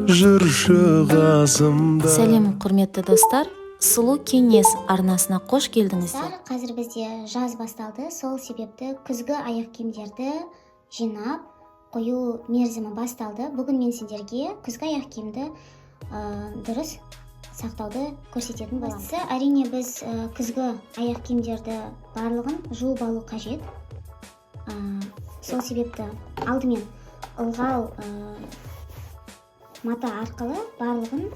жүрші қасымда. Сәлем құрметті достар, сұлу кеңес арнасына қош келдіңіздер. Қазір бізде жаз басталды, сол себепті күзгі аяқ киімдерді жинап қою мерзімі басталды. Бүгін мен сендерге күзгі аяқ киімді дұрыс сақтауды көрсететін боламын. Әрине біз күзгі аяқ киімдерді барлығын жуып алу қажет. Сол себепті алдымен ылғал мата арқылы барлығын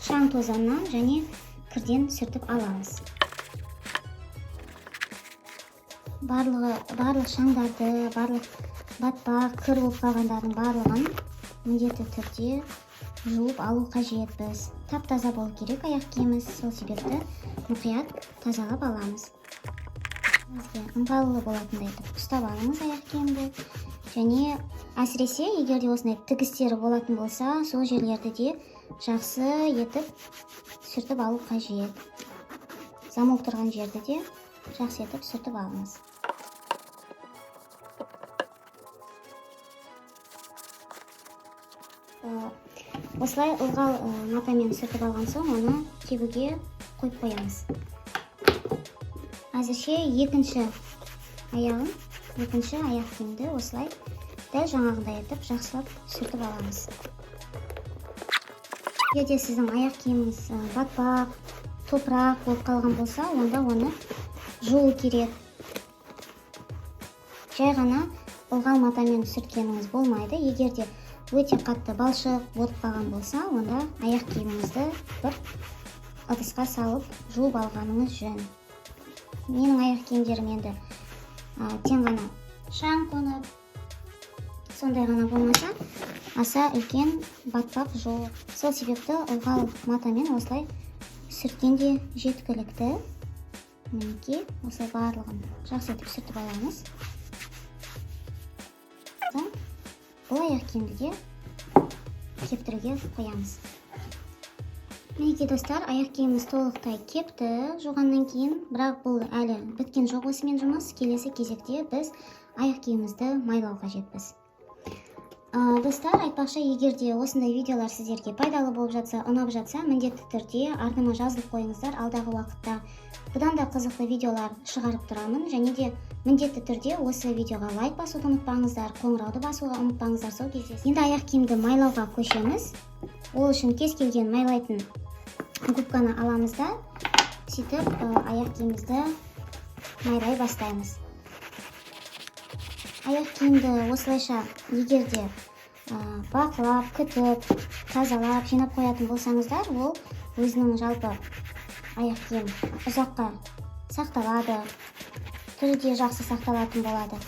шаң тозаңнан және кірден сүртіп аламыз. Барлық шаңдарды, барлық батпақ, кір болып қалғандардың барлығын міндетті түрде жуып алу қажет. Біз тап-таза болу керек аяқ киіміміз, сол себепті мұқият тазалап аламыз. Бізге ыңғайлы болатындай етіп ұстап алыңыз аяқ киімді. Және әсіресе егер де осындай тігістері болатын болса, сол жерлерді де жақсы етіп сүртіп алу қажет. Замок тұрған жерді де жақсы етіп сүртіп алыңыз. Осылай ылғал матамен сүртіп алған соң, оны тебуге қойып қоямыз. Әзірше екінші аяқ киімді осылай дәл жаңағындай етіп жақсылап сүртіп аламыз. Егер сіздің аяқ киіміңіз батпақ, топырақ болып қалған болса, онда оны жуу керек. Жай ғана ылғал матамен сүрткеніңіз болмайды. Егер де өте қатты балшық болып қалған болса, онда аяқ киіміңізді бір ыдысқа салып жуып алғаныңыз жөн. Менің аяқ киімдерім енді тең ғана шаң қонып, сондай ғана болмаса, аса үлкен батпақ жоқ. Сол себепті ылғал матамен осылай сүрткенде жеткілікті. Мінекей, осылай барлығын жақсы етіп сүртіп аламыз. Бұл аяқ киімді де кептіруге қоямыз. Мінекей достар, аяқ киіміміз толықтай кепті жуғаннан кейін, бірақ бұл әлі біткен жоқ осымен жұмыс. Келесі кезекте біз аяқ киімімізді майлау қажетпіз. Достар, айтпақшы, егер де осындай видеолар сіздерге пайдалы болып жатса, ұнап жатса, міндетті түрде арнама жазылып қойыңыздар. Алдағы уақытта бұдан да қызықты видеолар шығарып тұрамын. Және де міндетті түрде осы видеоға лайк басуды ұмытпаңыздар, қоңырауды басуға ұмытпаңыздар. Сол кезде енді аяқ киімді майлауға көшеміз. Ол үшін кез келген майлайтын губканы аламыз да, сөйтіп аяқ киімімізді майлай бастаймыз. Аяқ киімді осылайша егер де бақылап, күтіп, тазалап, жинап қоятын болсаңыздар, ол өзінің жалпы аяқ киім ұзаққа сақталады, түрі де жақсы сақталатын болады.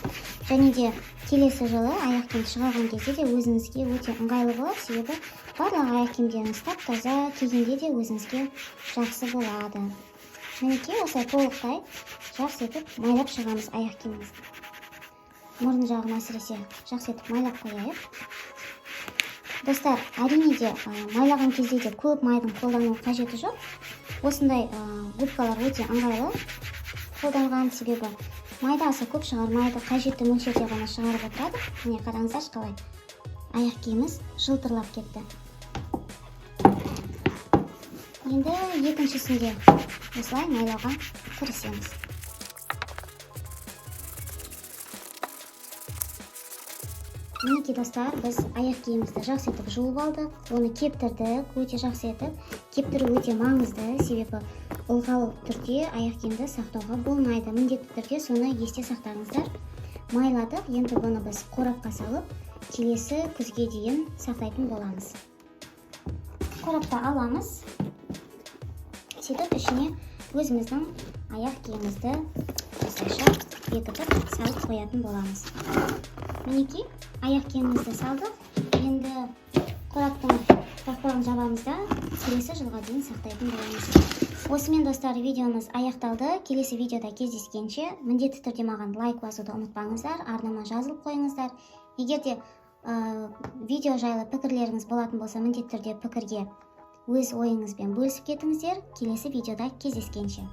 Және де келесі жылы аяқ киім шығарған кезде де өзіңізге өте ыңғайлы болады, себебі барлық аяқ киімдеріңіз тап-таза, кигенде де өзіңізге жақсы болады. Мінекей, осылай толықтай жақсы етіп майлап шығамыз аяқ киімімізді. Мұрын жағын әсіресе жақсы етіп майлап қояйық. Достар, әрине де майлаған кезде де көп майдың қолдану қажеті жоқ. Осындай губкалар өте ыңғайлы қолданған, себебі майда аса көп шығармайды, қажетті мөлшерде ғана шығарып отырады. Міне қараңыздаршы қалай аяқ киіміміз жылтырлап кетті. Енді екіншісінде осылай майлауға кірісеміз. Мінекей достар, біз аяқ киімімізді жақсы етіп жуып алдық, оны кептірдік, өте жақсы етіп. Кептіру өте маңызды, себебі ылғал түрде аяқ киімді сақтауға болмайды. Міндетті түрде соны есте сақтаңыздар. Майладық, енді бұны біз қорапқа салып, келесі күзге дейін сақтайтын боламыз. Қорапта аламыз, сөйтіп ішіне өзіміздің аяқ киімімізді осылайша бекітіп салып қоятын боламыз. Мінекей, аяқ киімімізді салдық. Енді қораптың қақпағын жабамыз да келесі жылға дейін сақтайтын боламыз. Осымен достар, видеомыз аяқталды. Келесі видеода кездескенше міндетті түрде маған лайк басуды ұмытпаңыздар, арнама жазылып қойыңыздар. Егер де видео жайлы пікірлеріңіз болатын болса, міндетті түрде пікірге өз ойыңызбен бөлісіп кетіңіздер. Келесі видеода кездескенше.